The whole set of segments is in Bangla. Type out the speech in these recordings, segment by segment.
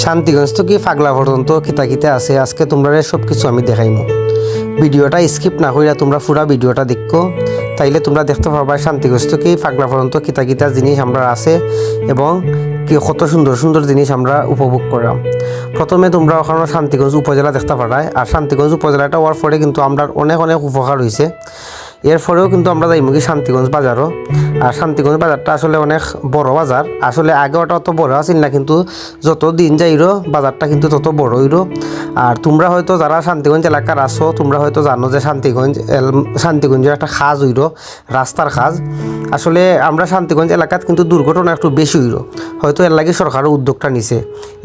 শান্তিগঞ্জ তো কি ফাগলা পর্যন্ত কিতা কিতা আছে আজকে তোমরা সব কিছু আমি দেখাইমু। ভিডিওটা স্কিপ না কইরা তোমরা পুরা ভিডিওটা দেখো, তাইলে তোমরা দেখতে পারবা শান্তিগঞ্জ তো কি ফাগলা পর্যন্ত কিতা কিতা জিনিস আমরা আছে এবং কি কত সুন্দর সুন্দর জিনিস আমরা উপভোগ করলাম। প্রথমে তোমরা ওখানে শান্তিগঞ্জ উপজেলা দেখতে পারায়, আর শান্তিগঞ্জ উপজেলাটা হওয়ার পরে কিন্তু আমরা অনেক অনেক উপকার হয়েছে। এরপরেও কিন্তু আমরা যাইমু কি শান্তিগঞ্জ বাজারও। আর শান্তিগঞ্জ বাজারটা আসলে অনেক বড় বাজার, আসলে আগে ওটা অত বড় আছিল না, কিন্তু যত দিন যাইরো বাজারটা কিন্তু তত বড় হইরো। আর তোমরা হয়তো যারা শান্তিগঞ্জ এলাকার আসো তোমরা হয়তো জানো যে শান্তিগঞ্জের একটা খাজ হইরো, রাস্তার খাজ। আসলে আমরা শান্তিগঞ্জ এলাকাত কিন্তু দুর্ঘটনা একটু বেশি হইরো, হয়তো এর লাগে সরকারও উদ্যোগটা নিছে।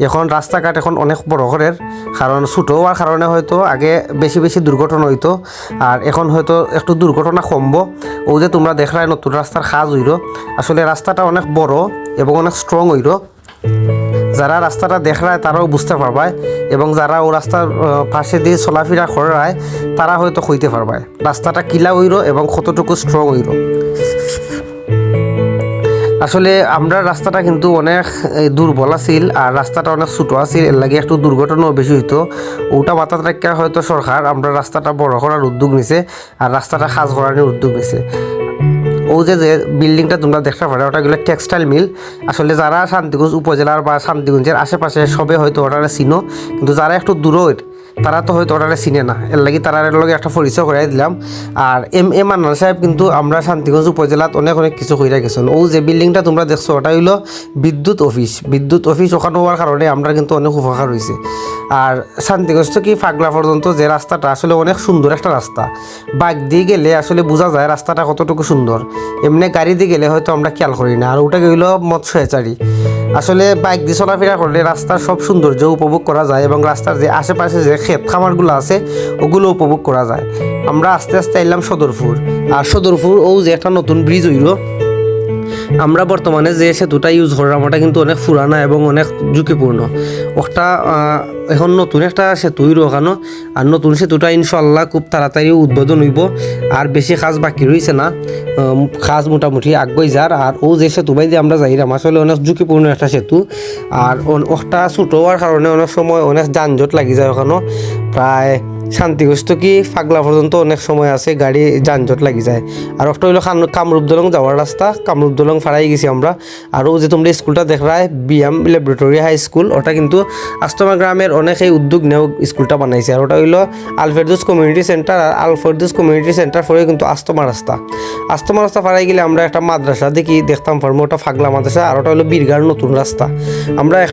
এখন রাস্তাঘাট এখন অনেক বড় করের, কারণ ছোটো হওয়ার কারণে হয়তো আগে বেশি বেশি দুর্ঘটনা হইতো, আর এখন হয়তো একটু দুর্ঘটনা কমবো। ও যে তোমরা দেখলাই নতুন রাস্তার খাজ হইরো, আসলে রাস্তাটা অনেক বড় এবং অনেক স্ট্রং হইরো। যারা রাস্তাটা দেখরায় তারাও বুঝতে পারবায়, এবং যারা ও রাস্তার পাশে দিয়ে চলাফেরা করায় তারা হয়তো কইতে পারবায় রাস্তাটা কিলা হইরো এবং কতটুকু স্ট্রং হইরো। আসলে আমরা রাস্তাটা কিন্তু অনেক দুর্বল আছিল, আর রাস্তাটা অনেক ছোটো আছিল, এর লাগে একটু দুর্ঘটনাও বেশি হইতো। ওটা মাথাত রাখা হয়তো সরকার আমরা রাস্তাটা বড় করার উদ্যোগ নিছে, আর রাস্তাটা খাজ করার উদ্যোগ নিছে। ও যে বিল্ডিংটা তোমরা দেখতে পারো ওটা গেলে টেক্সটাইল মিল। আসলে যারা শান্তিগঞ্জ উপজেলার বা শান্তিগঞ্জের আশেপাশে সবে হয়তো ওটারে চিনো, কিন্তু যারা একটু দূরের তারা তো হয়তো ওটারে চিনে না, এর লাগি তার লগে একটা পরিচয় করাই দিলাম। আর এম মান্নান সাহেব কিন্তু আমরা শান্তিগঞ্জ উপজেলাত অনেক অনেক কিছু কইরা গেছেন। ও যে বিল্ডিংটা তোমরা দেখছো ওটা হইলো বিদ্যুৎ অফিস ওখানে হওয়ার কারণে আমরা কিন্তু অনেক উপকার হয়েছে। আর শান্তিগঞ্জ তো কি ফাগলা পর্যন্ত যে রাস্তাটা আসলে অনেক সুন্দর একটা রাস্তা, বাইক দিয়ে গেলে আসলে বোঝা যায় রাস্তাটা কতটুকু সুন্দর। এমনি গাড়ি দিয়ে গেলে হয়তো আমরা খেয়াল করি না। আর ওটা গেল মৎস্যচারী, আসলে বাইক দিয়ে চলাফেরা করলে রাস্তার সব সৌন্দর্য উপভোগ করা যায়, এবং রাস্তার যে আশেপাশে যে ক্ষেত খামারগুলো আছে ওগুলো উপভোগ করা যায়। আমরা আস্তে আস্তে এলাম সদরপুর, আর সদরপুর ও যে একটা নতুন ব্রিজ হইল। আমরা বর্তমানে যে সেতুটা ইউজ করলাম ওটা কিন্তু অনেক পুরানা এবং অনেক ঝুঁকিপূর্ণ। ওটা এখন নতুন একটা সেতু হইল ওখানে, আর নতুন সেতুটা ইনশাল্লাহ খুব তাড়াতাড়ি উদ্বোধন হইব। আর বেশি কাজ বাকি রয়েছে না, কাজ মোটামুটি আগুই যার। আর ও যে সেতু বাই দিয়ে আমরা যাইলাম আসলে অনেক ঝুঁকিপূর্ণ একটা সেতু, আর ওটা ছোটো হওয়ার কারণে অনেক সময় অনেক যানজট লাগি যায় ওখানে। প্রায় শান্তিগঞ্জ তো কি ফাগলা পর্যন্ত অনেক সময় আছে গাড়ি যানজট লাগি যায়। আর একটা হইলো কামরূপ দলং যাওয়ার রাস্তা, কামরূপ দলং ফাড়াই গেছি আমরা। আর ও যে তোমরা স্কুলটা দেখরায় বিএম ল্যাবরেটরি হাই স্কুল, ওটা কিন্তু আস্তমা গ্রামের অনেকেই উদ্যোগ নেও স্কুলটা বানাইছে। আর ওটা হইলো আলফেরদৌস কমিউনিটি সেন্টার, আর আলফেরদৌস কমিউনিটি সেন্টার পরে কিন্তু আস্তমা রাস্তা ফাড়াই গেলে আমরা একটা মাদ্রাসা দেখতাম পারবো, ওটা ফাগলা মাদ্রাসা। আর ওটা হলো বীরগার নতুন রাস্তা। আমরা